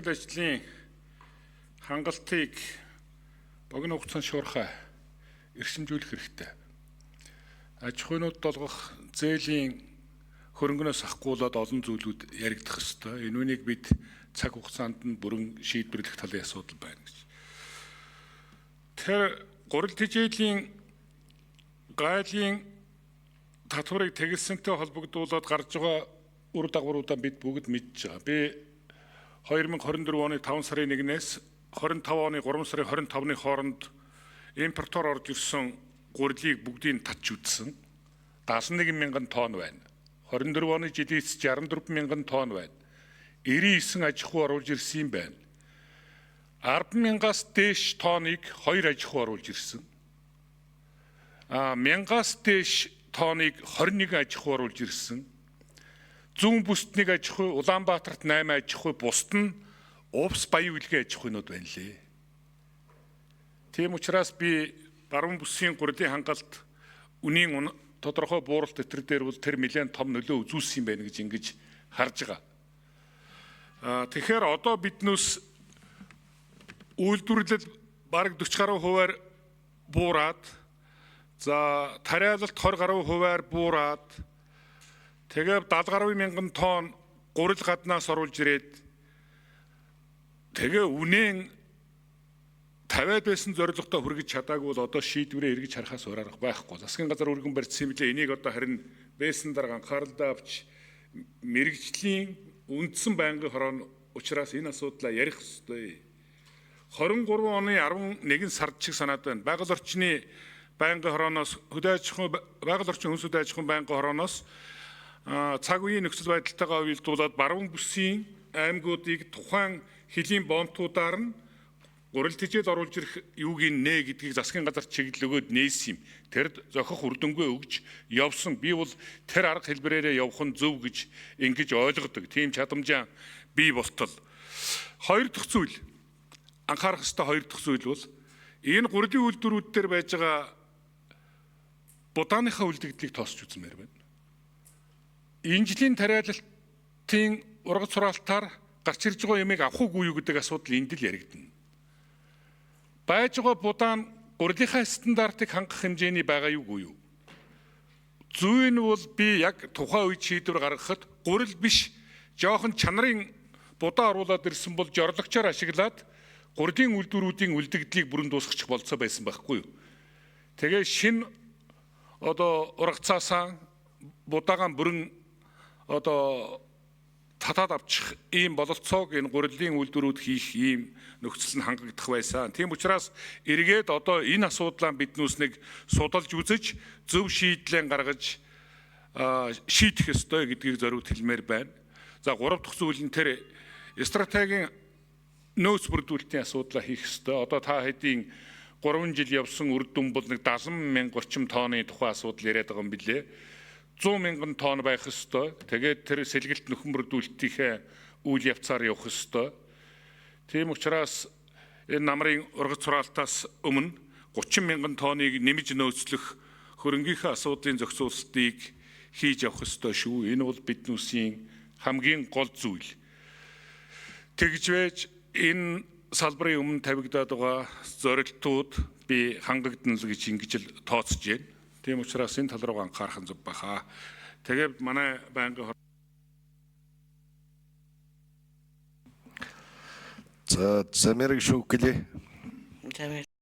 ажлын хангалтыг богино хугацаанд шуурхай эрчимжүүлэх хэрэгтэй. Аж ахуйнууд долгох зээлийн хөрөнгөнөөс ахгуулаад олон зүйлүүд яригдах ёстой. Энэ үнийг бид цаг хугацаанд нь бүрэн шийдвэрлэх талын асуудал байна гэж. Тэр гурил тэжээлийн гайлын татварыг тэгэлсэнтэй холбогдуулаад гарч байгаа үр дагавруудаа бид бүгд мэдж байгаа. Би 2024 оны 5 сарын 1-ээс 25 оны 3 сарын 25-ны хооронд импортоор орж ирсэн гурилыг бүгдийг татж үзсэн. 71 мянган тонн байна. 24 оны жилээс 64 мянган тонн байна. 99 аж ахуй оруулж ирсэн юм байна. 10 мянгаас дээш тонныг 2 аж ахуй оруулж ирсэн. Мянгаас дээш тонныг 21 аж ахуй оруулж ирсэн. Зүүн бүст нэг аж ахуй, Улаанбаатарт 8 аж ахуй, бусд нь Увс Баян Үлгийн аж ахуйнууд байна лээ. Тийм учраас би баруун бүсгийн гурилын хангалт үнийн тодорхой бууралт өтер дээр бол тэр нэлээд том нөлөө үзүүлсэн юм байна гэж ингэж харж байгаа. Тэгэхээр одоо биднээс үйлдвэрлэл бараг 40 гаруй хувиар буураад, за тариалалт 20 гаруй хувиар буураад, тэгээ 70 гаруй мянган тонн гурил гаднаас оруулж ирээд, тэгээ үнэн 50-аад байсан зорилготой хүргэж чадаагүй бол одоо шийдвэрээ эргэж харахаас өөр арга байхгүй. Засгийн газар өргөн барьсан юм лээ. Энийг одоо харин байсан дараа анхааралдаа авч мэрэгжлийн үндсэн байнгын хорон учраас энэ асуудлаа ярих ёстой. 23 оны 11 сард шиг санаад байна. Байгаль орчны байнгын хорооноос байгаль орчин хүнс хөдөө аж ахуйн байнгын хорооноос цаг үеийн нөхцөл байдалтайгаа уялдуулаад баруун бүсийн аймагуудыг тухайн хилийн бомтуудаар нь гурил тэжээл оруулж ирэх юуг нэ гэдгийг засгийн газар чиглэл өгөөд нээсэн юм. Тэр зохих үр дүнгээ өгж явсан. Би бол тэр арга хэлбэрээрээ явах нь зөв гэж ингэж ойлгодог. Тийм чадамжаа бий болтол. Хоёр дахь зүйл, анхаарах ёстой хоёр дахь зүйл бол энэ гурилын үйлдвэрүүд дээр байж байгаа будааныхаа үлдэгдлийг тоосч үзмээр байна. Энэ жилийн тариалалтын ургац хураалтаар гарч ирж байгаа ямыг авах уугүй юу гэдэг асуудал энд л яригдана. Байж байгаа будаан гурилынхаа стандартыг хангах хэмжээний байгаа юугүй юу? Зүй нь бол би яг тухайн үед шийдвэр гаргахад гурил биш жоохон чанарын будаа оруулаад ирсэн бол жорлогчоор ашиглаад гурилын үйлдвэрүүдийн үлдэгдлийг бүрэн дуусгачих болцоо байсан байхгүй юу? Тэгээ шинэ одоо ургацаасаа будаагаан бүрэн одоо татаад авчих ийм бололцоог энэ гурилын үйлдвэрүүд хийх ийм нөхцөл нь хангагдах байсан. Тийм учраас эргээд одоо энэ асуудлаа биднээс нэг судалж үзэж зөв шийдлэн гаргаж шийдэх ёстой гэдгийг зориуд хэлмээр байна. За 3 дахь зүйл нь тэр стратегийн нөөц бүрдүүлэлтийн асуудлаа хийх ёстой. Одоо та хэдийн 3 жил явсан үр дүн бол нэг 70 мянга орчим тонны тухай асуудал яриад байгаа юм билээ. 100 мянган тонн байх ёстой. Тэгээд тэр сэлгэлт нөхөн бүрдүүлэлтийнхээ үйл явцаар явах ёстой. Тийм учраас энэ намрын ургац хураалтаас өмнө 30 мянган тонныг нэмж нөөцлөх хөрөнгөний асуудлын зохицуулалтыг хийж явах ёстой шүү. Энэ бол биднүүсийн хамгийн гол зүйл. Тэгж байж энэ салбарын өмнө тавигдаад байгаа зорилтууд би хангагдана л гэж ингэж л тооцож байна. Тийм учраас энэ тал руу анхаарах нь зөв баха. Тэгээд манай байнгын За замерыг шүүхлээ.